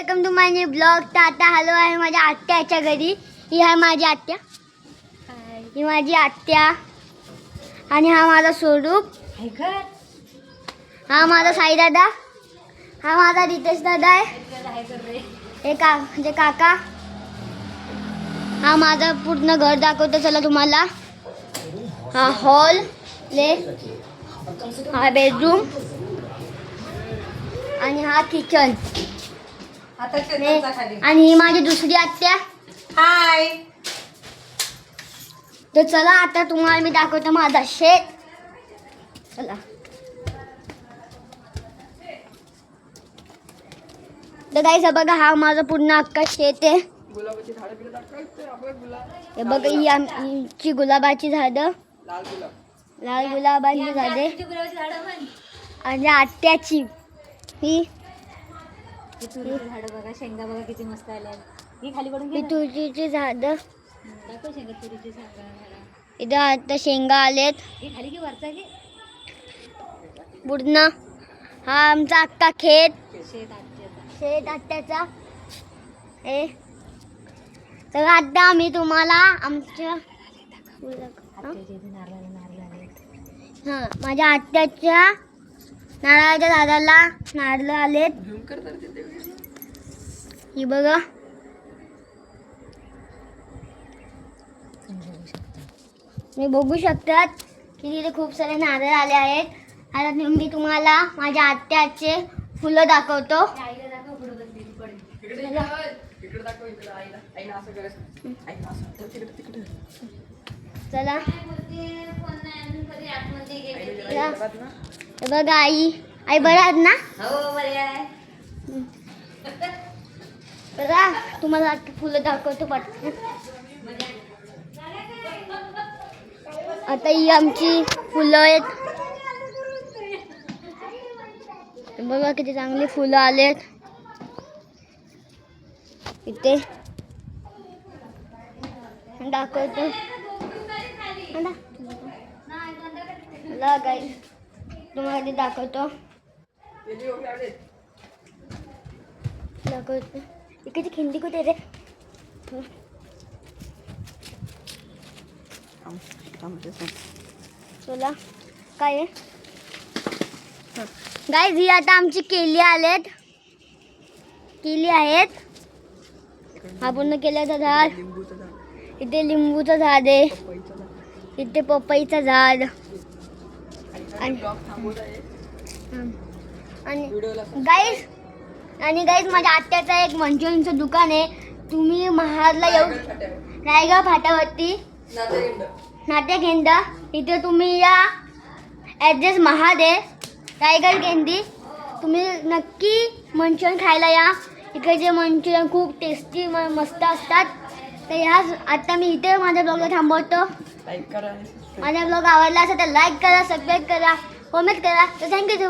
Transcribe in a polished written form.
Welcome to my new blog. तर आता आलो आहे माझ्या आत्याच्या घरी. ही आहे माझी आत्या. ही माझी आत्या आणि हा माझा स्वरूप. हा माझा साई दादा. हा माझा रितेश दादा आहे. हे म्हणजे काका. हा माझा पूर्ण घर दाखवतो चला तुम्हाला. हा हॉल ले, हा बेडरूम आणि हा किचन. आणि ही माझी दुसरी आत्या. हाय. तर चला आता तुम्हाला मी दाखवतो माझा शेत. चला तर गाईस बघा हा माझा पूर्ण अख्खा शेत आहे. हे बघा ही आमची गुलाबाची झाडं, लाल गुलाबाची झाडे. आणि आत्याची ही झाड बघा, शेंगा बघा किती मस्त आल्या. ही खाली पडून ही तुळशीची झाडं. दाखव शेंगा, तुरीची शेंगा. इथं आता शेंगा आलेत ही खाली की वरचा की पूर्ण. हा आमचा अख्खा खेत, शेत आत्याचा. शेत आत्याचा. ए तर आता आम्ही तुम्हाला आमच्या आत्याच्या इथे नारळ आले. हा माझ्या आत्याच्या नारळाच्या झाडाला नारळ आलेत. ही बघा तुम्ही बघू शकतात की तिथे खूप सारे नारळ आले आहेत. आता मी तुम्हाला माझ्या आत्याचे फुलं दाखवतो. चला हे बघा आई. आई बरं आहेत ना? हो बरे आहे. बघा तुम्हाला फुलं दाखवतो पटकन. आता ही आमची फुलं आहेत. बघा किती चांगली फुलं आलेत इथे. दाखवतो गाईस तुम्हाला ते दाखवतो. इकडची खिंडी कुठे रे? चला काय आहे गाईस, ही आता आमची केली आहेत. हा पूर्ण केल्याचं झाड. इथे लिंबूचं झाड आहे. इथे पपईचं झाड. आणि गाईस माझ्या आत्याचं एक मंचुरियनचं दुकान आहे. तुम्ही महाडला येऊ, रायगड फाट्यावरती नाट्यकेंद्र, इथे तुम्ही या. ॲड्रेस महाड आहे, रायगड केंद्री. तुम्ही नक्की मंचुरियन खायला या. इकडचे मंचुरियन खूप टेस्टी मस्त असतात. तर ह्याच आता मी इथे माझ्या ब्लॉगला थांबवतो. माझा ब्लॉग आवडला असेल तर लाईक करा, सबस्क्राईब करा, कमेंट करा. तर थँक्यू.